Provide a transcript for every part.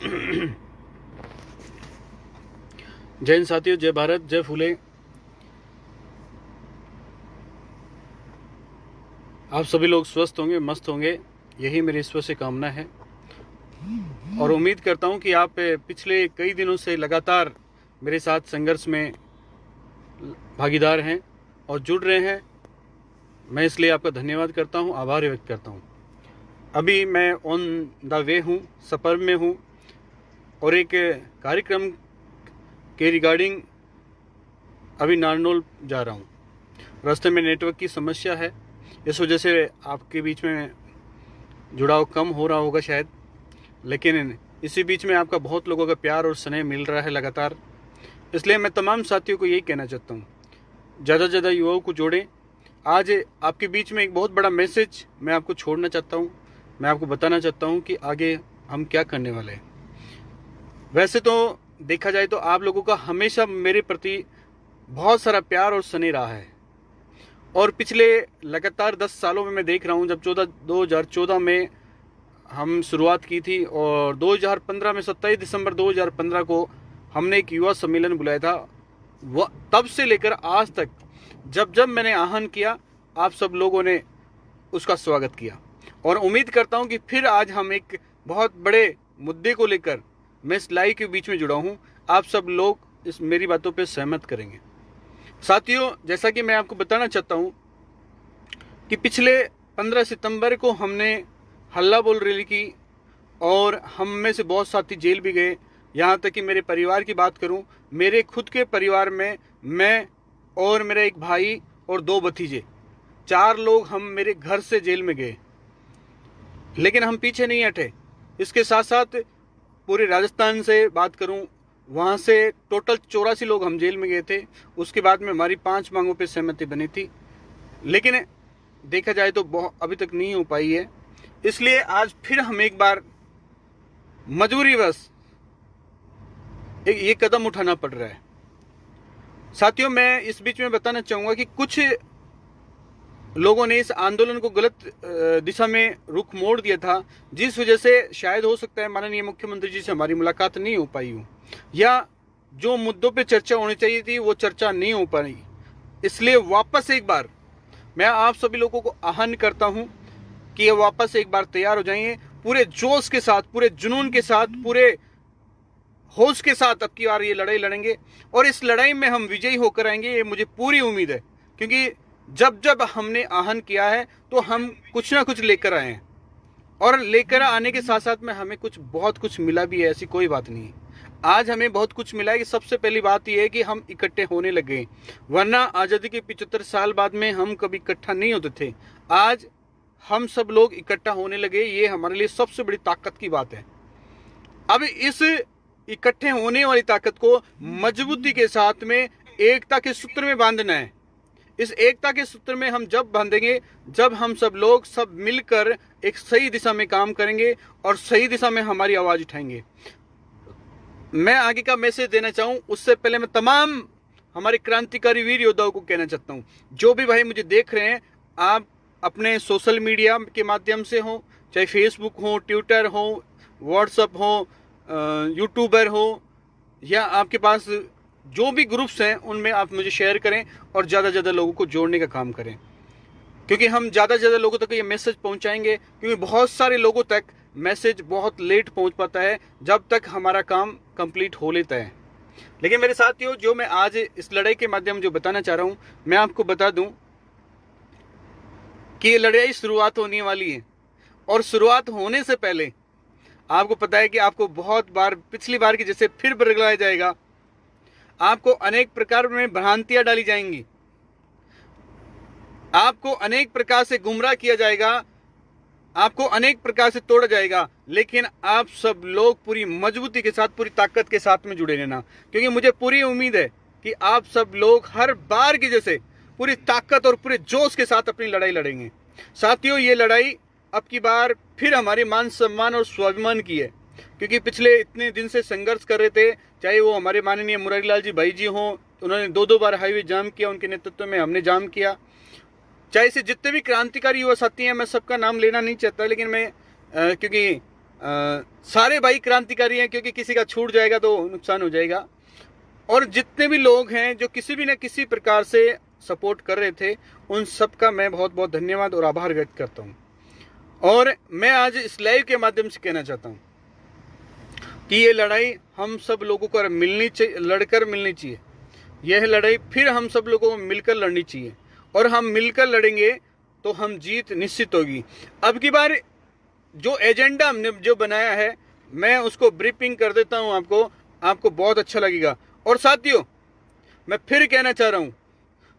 जय हिंद साथियों, जय भारत, जय फूले। आप सभी लोग स्वस्थ होंगे, मस्त होंगे, यही मेरी ईश्वर से कामना है। और उम्मीद करता हूं कि आप पिछले कई दिनों से लगातार मेरे साथ संघर्ष में भागीदार हैं और जुड़ रहे हैं। मैं इसलिए आपका धन्यवाद करता हूं, आभार व्यक्त करता हूं। अभी मैं ऑन द वे हूं, सफ़र में हूं और एक कार्यक्रम के रिगार्डिंग अभी नारनौल जा रहा हूं। रास्ते में नेटवर्क की समस्या है, इस वजह से आपके बीच में जुड़ाव कम हो रहा होगा शायद, लेकिन इसी बीच में आपका बहुत लोगों का प्यार और स्नेह मिल रहा है लगातार। इसलिए मैं तमाम साथियों को यही कहना चाहता हूँ, ज़्यादा से ज़्यादा युवाओं को जोड़ें। आज आपके बीच में एक बहुत बड़ा मैसेज मैं आपको छोड़ना चाहता हूँ। मैं आपको बताना चाहता हूँ कि आगे हम क्या करने वाले हैं। वैसे तो देखा जाए तो आप लोगों का हमेशा मेरे प्रति बहुत सारा प्यार और स्नेह रहा है, और पिछले लगातार 10 सालों में मैं देख रहा हूँ, जब 2014 में हम शुरुआत की थी और 2015 में 27 दिसंबर 2015 को हमने एक युवा सम्मेलन बुलाया था। वह तब से लेकर आज तक जब जब मैंने आह्वान किया, आप सब लोगों ने उसका स्वागत किया। और उम्मीद करता हूं कि फिर आज हम एक बहुत बड़े मुद्दे को लेकर मैं इस लाइव के बीच में जुड़ा हूं। आप सब लोग इस मेरी बातों पे सहमत करेंगे। साथियों, जैसा कि मैं आपको बताना चाहता हूं कि पिछले 15 सितंबर को हमने हल्ला बोल रैली की और हम में से बहुत साथी जेल भी गए। यहाँ तक कि मेरे परिवार की बात करूं, मेरे खुद के परिवार में मैं और मेरा एक भाई और 2 भतीजे, 4 लोग हम मेरे घर से जेल में गए। लेकिन हम पीछे नहीं हटे। इसके साथ साथ पूरे राजस्थान से बात करूं, वहाँ से टोटल 84 लोग हम जेल में गए थे। उसके बाद में हमारी 5 मांगों पे सहमति बनी थी, लेकिन देखा जाए तो अभी तक नहीं हो पाई है। इसलिए आज फिर हम एक बार मजबूरीवश ये कदम उठाना पड़ रहा है। साथियों, मैं इस बीच में बताना चाहूँगा कि कुछ लोगों ने इस आंदोलन को गलत दिशा में रुख मोड़ दिया था, जिस वजह से शायद हो सकता है माननीय मुख्यमंत्री जी से हमारी मुलाकात नहीं हो पाई हो, या जो मुद्दों पे चर्चा होनी चाहिए थी वो चर्चा नहीं हो पाई। इसलिए वापस एक बार मैं आप सभी लोगों को आह्वान करता हूं कि ये वापस एक बार तैयार हो जाइए, पूरे जोश के साथ, पूरे जुनून के साथ, पूरे होश के साथ अब की बार ये लड़ाई लड़ेंगे और इस लड़ाई में हम विजयी होकर आएंगे, ये मुझे पूरी उम्मीद है। क्योंकि जब जब हमने आह्वान किया है तो हम कुछ ना कुछ लेकर आए हैं, और लेकर आने के साथ साथ में हमें बहुत कुछ मिला भी है, ऐसी कोई बात नहीं है। आज हमें बहुत कुछ मिला है कि सबसे पहली बात यह है कि हम इकट्ठे होने लगे, वरना आज़ादी के 75 साल बाद में हम कभी इकट्ठा नहीं होते थे। आज हम सब लोग इकट्ठा होने लगे, ये हमारे लिए सबसे बड़ी ताकत की बात है। अब इस इकट्ठे होने वाली ताकत को मजबूती के साथ में एकता के सूत्र में बांधना है। इस एकता के सूत्र में हम जब बांधेंगे, जब हम सब लोग सब मिलकर एक सही दिशा में काम करेंगे और सही दिशा में हमारी आवाज उठाएंगे। मैं आगे का मैसेज देना चाहूं, उससे पहले मैं तमाम हमारे क्रांतिकारी वीर योद्धाओं को कहना चाहता हूं, जो भी भाई मुझे देख रहे हैं, आप अपने सोशल मीडिया के माध्यम से हो, चाहे फेसबुक हो, ट्विटर हो, व्हाट्सएप हो, यूट्यूबर हो, या आपके पास जो भी ग्रुप्स हैं उनमें आप मुझे शेयर करें और ज़्यादा से ज़्यादा लोगों को जोड़ने का काम करें। क्योंकि हम ज़्यादा से ज़्यादा लोगों तक ये मैसेज पहुंचाएंगे, क्योंकि बहुत सारे लोगों तक मैसेज बहुत लेट पहुंच पाता है, जब तक हमारा काम कंप्लीट हो लेता है। लेकिन मेरे साथियों, जो मैं आज इस लड़ाई के माध्यम जो बताना चाह रहा हूँ, मैं आपको बता दूँ कि ये लड़ाई शुरुआत होने वाली है। और शुरुआत होने से पहले आपको पता है कि आपको बहुत बार पिछली बार की जैसे फिर बरगलाया जाएगा, आपको अनेक प्रकार में भ्रांतियां डाली जाएंगी, आपको अनेक प्रकार से गुमराह किया जाएगा, आपको अनेक प्रकार से तोड़ा जाएगा। लेकिन आप सब लोग पूरी मजबूती के साथ, पूरी ताकत के साथ में जुड़े रहना, क्योंकि मुझे पूरी उम्मीद है कि आप सब लोग हर बार की जैसे पूरी ताकत और पूरे जोश के साथ अपनी लड़ाई लड़ेंगे। साथियों, ये लड़ाई अब की बार फिर हमारे मान सम्मान और स्वाभिमान की है, क्योंकि पिछले इतने दिन से संघर्ष कर रहे थे, चाहे वो हमारे माननीय मुरारी लाल जी भाई जी हों, उन्होंने 2-2 बार हाईवे जाम किया, उनके नेतृत्व में हमने जाम किया, चाहे से जितने भी क्रांतिकारी युवा साथी हैं, मैं सबका नाम लेना नहीं चाहता, लेकिन मैं क्योंकि सारे भाई क्रांतिकारी हैं, क्योंकि किसी का छूट जाएगा तो नुकसान हो जाएगा। और जितने भी लोग हैं जो किसी भी न किसी प्रकार से सपोर्ट कर रहे थे, उन सब का मैं बहुत बहुत धन्यवाद और आभार व्यक्त करता हूँ। और मैं आज इस लाइव के माध्यम से कहना चाहता हूँ कि ये लड़ाई हम सब लोगों को मिलनी चाहिए, लड़कर मिलनी चाहिए। यह लड़ाई फिर हम सब लोगों को मिलकर लड़नी चाहिए, और हम मिलकर लड़ेंगे तो हम जीत निश्चित होगी। अब की बार जो एजेंडा हमने जो बनाया है, मैं उसको ब्रीफिंग कर देता हूं आपको बहुत अच्छा लगेगा। और साथियों, मैं फिर कहना चाह रहा हूं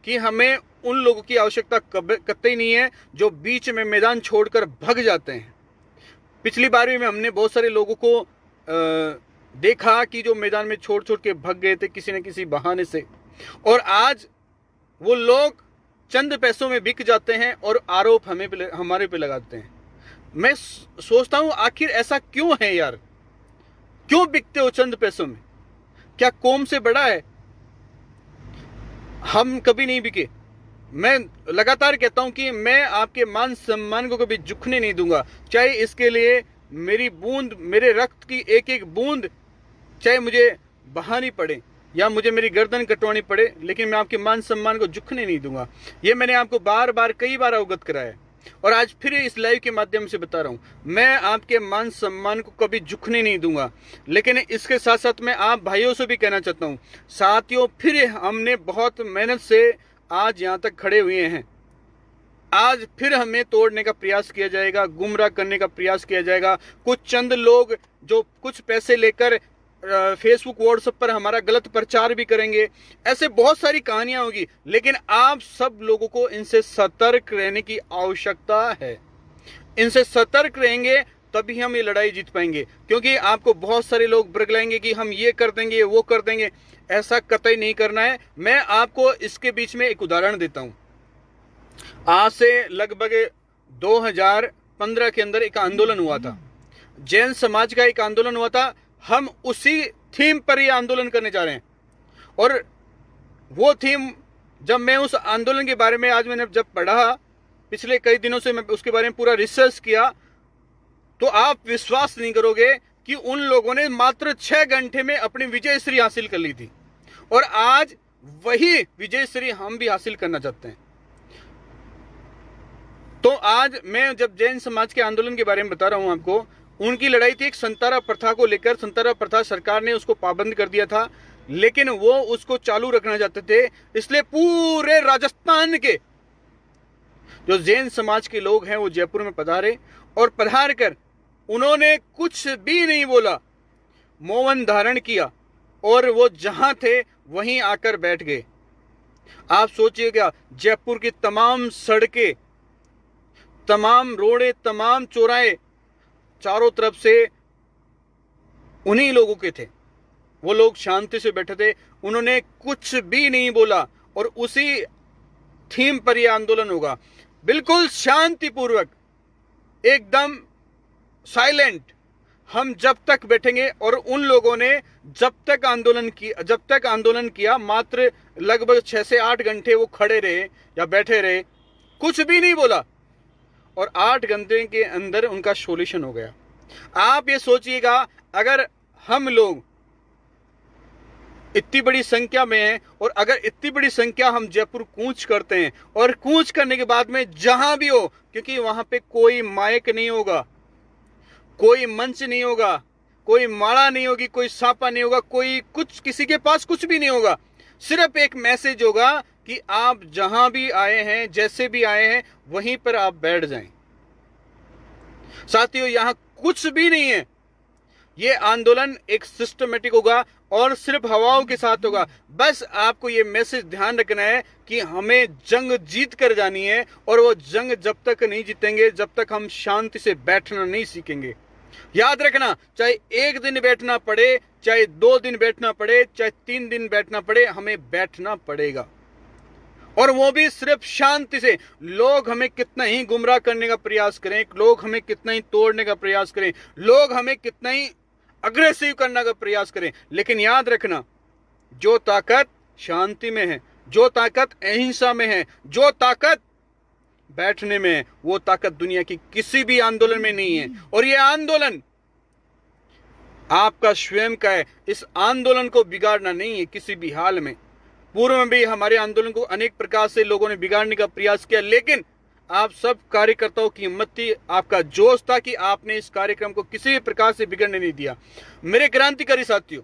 कि हमें उन लोगों की आवश्यकता कतई नहीं है जो बीच में मैदान छोड़कर भाग जाते हैं। पिछली बार में हमने बहुत सारे लोगों को देखा कि जो मैदान में छोड़ के भाग गए थे किसी न किसी बहाने से, और आज वो लोग चंद पैसों में बिक जाते हैं और आरोप हमारे पे लगाते हैं। मैं सोचता हूं आखिर ऐसा क्यों है यार? क्यों बिकते हो चंद पैसों में? क्या कौम से बड़ा है? हम कभी नहीं बिके। मैं लगातार कहता हूं कि मैं आपके मान सम्मान को कभी झुकने नहीं दूंगा, चाहे इसके लिए मेरी बूंद, मेरे रक्त की एक एक बूंद चाहे मुझे बहानी पड़े या मुझे मेरी गर्दन कटवानी पड़े, लेकिन मैं आपके मान सम्मान को झुकने नहीं दूंगा। ये मैंने आपको कई बार अवगत कराया है, और आज फिर इस लाइव के माध्यम से बता रहा हूं, मैं आपके मान सम्मान को कभी झुकने नहीं दूंगा। लेकिन इसके साथ साथ मैं आप भाइयों से भी कहना चाहता हूं, साथियों, फिर हमने बहुत मेहनत से आज यहां तक खड़े हुए हैं। आज फिर हमें तोड़ने का प्रयास किया जाएगा, गुमराह करने का प्रयास किया जाएगा। कुछ चंद लोग जो कुछ पैसे लेकर फेसबुक व्हाट्सएप पर हमारा गलत प्रचार भी करेंगे। ऐसे बहुत सारी कहानियां होगी, लेकिन आप सब लोगों को इनसे सतर्क रहने की आवश्यकता है। इनसे सतर्क रहेंगे तभी हम ये लड़ाई जीत पाएंगे, क्योंकि आपको बहुत सारे लोग बरगलाएंगे कि हम ये कर देंगे, वो कर देंगे। ऐसा कतई नहीं करना है। मैं आपको इसके बीच में एक उदाहरण देता हूं। आज से लगभग 2015 के अंदर एक आंदोलन हुआ था, जैन समाज का एक आंदोलन हुआ था। हम उसी थीम पर ये आंदोलन करने जा रहे हैं, और वो थीम जब मैं उस आंदोलन के बारे में आज मैंने जब पढ़ा, पिछले कई दिनों से मैं उसके बारे में पूरा रिसर्च किया, तो आप विश्वास नहीं करोगे कि उन लोगों ने मात्र 6 घंटे में अपनी विजयश्री हासिल कर ली थी। और आज वही विजयश्री हम भी हासिल करना चाहते हैं। तो आज मैं जब जैन समाज के आंदोलन के बारे में बता रहा हूं आपको, उनकी लड़ाई थी एक संतारा प्रथा को लेकर। संतारा प्रथा सरकार ने उसको पाबंद कर दिया था, लेकिन वो उसको चालू रखना चाहते थे। इसलिए पूरे राजस्थान के जो जैन समाज के लोग हैं वो जयपुर में पधारे, और पधार कर उन्होंने कुछ भी नहीं बोला, मौन धारण किया, और वो जहां थे वहीं आकर बैठ गए। आप सोचिएगा, जयपुर की तमाम सड़कें, तमाम रोडे, तमाम चौराहे चारों तरफ से उन्हीं लोगों के थे। वो लोग शांति से बैठे थे, उन्होंने कुछ भी नहीं बोला, और उसी थीम पर यह आंदोलन होगा। बिल्कुल शांतिपूर्वक, एकदम साइलेंट हम जब तक बैठेंगे। और उन लोगों ने जब तक आंदोलन किया, मात्र लगभग 6 से 8 घंटे वो खड़े रहे या बैठे रहे, कुछ भी नहीं बोला, और 8 घंटे के अंदर उनका सॉल्यूशन हो गया। आप ये सोचिएगा, अगर हम लोग इतनी बड़ी संख्या में हैं, और अगर इतनी बड़ी संख्या हम जयपुर कूच करते हैं, और कूच करने के बाद में जहां भी हो, क्योंकि वहां पे कोई माइक नहीं होगा, कोई मंच नहीं होगा, कोई माला नहीं होगी, कोई सापा नहीं होगा, कोई कुछ, किसी के पास कुछ भी नहीं होगा। सिर्फ एक मैसेज होगा कि आप जहां भी आए हैं, जैसे भी आए हैं, वहीं पर आप बैठ जाएं। साथियों, यहां कुछ भी नहीं है। ये आंदोलन एक सिस्टमेटिक होगा और सिर्फ हवाओं के साथ होगा। बस आपको ये मैसेज ध्यान रखना है कि हमें जंग जीत कर जानी है, और वो जंग जब तक नहीं जीतेंगे, जब तक हम शांति से बैठना नहीं सीखेंगे। याद रखना, चाहे 1 दिन बैठना पड़े, चाहे 2 दिन बैठना पड़े, चाहे 3 दिन बैठना पड़े, हमें बैठना पड़ेगा। और वो भी सिर्फ शांति से। लोग हमें कितना ही गुमराह करने का प्रयास करें, लोग हमें कितना ही तोड़ने का प्रयास करें, लोग हमें कितना ही अग्रेसिव करने का प्रयास करें, लेकिन याद रखना, जो ताकत शांति में है, जो ताकत अहिंसा में है, जो ताकत बैठने में है, वो ताकत दुनिया की किसी भी आंदोलन में नहीं है। और ये आंदोलन आपका स्वयं का है। इस आंदोलन को बिगाड़ना नहीं है किसी भी हाल में। पूर्व में भी हमारे आंदोलन को अनेक प्रकार से लोगों ने बिगाड़ने का प्रयास किया, लेकिन आप सब कार्यकर्ताओं की हिम्मत थी, आपका जोश था कि आपने इस कार्यक्रम को किसी भी प्रकार से बिगड़ने नहीं दिया। मेरे क्रांतिकारी साथियों,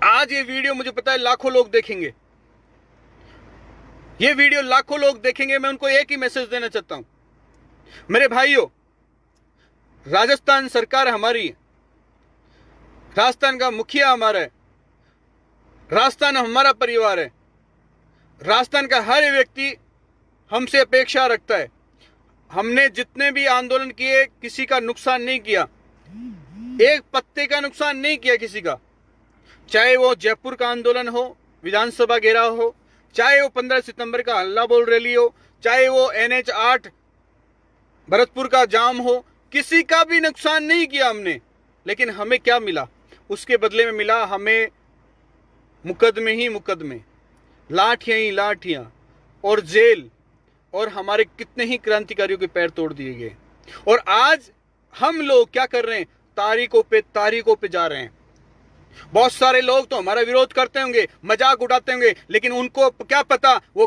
आज ये वीडियो मुझे पता है लाखों लोग देखेंगे, ये वीडियो लाखों लोग देखेंगे। मैं उनको एक ही मैसेज देना चाहता हूं, मेरे भाइयों, राजस्थान सरकार हमारी है, राजस्थान का मुखिया हमारा है, राजस्थान हमारा परिवार है, राजस्थान का हर व्यक्ति हमसे अपेक्षा रखता है। हमने जितने भी आंदोलन किए किसी का नुकसान नहीं किया, एक पत्ते का नुकसान नहीं किया किसी का। चाहे वो जयपुर का आंदोलन हो, विधानसभा घेराव हो, चाहे वो 15 सितंबर का हल्ला बोल रैली हो, चाहे वो NH 8 भरतपुर का जाम हो, किसी का भी नुकसान नहीं किया हमने। लेकिन हमें क्या मिला? उसके बदले में मिला हमें मुकदमे ही मुकदमे, लाठियां ही लाठियां और जेल, और हमारे कितने ही क्रांतिकारियों के पैर तोड़ दिए गए। और आज हम लोग क्या कर रहे हैं? तारीखों पे जा रहे हैं। बहुत सारे लोग तो हमारा विरोध करते होंगे, मजाक उड़ाते होंगे, लेकिन उनको क्या पता वो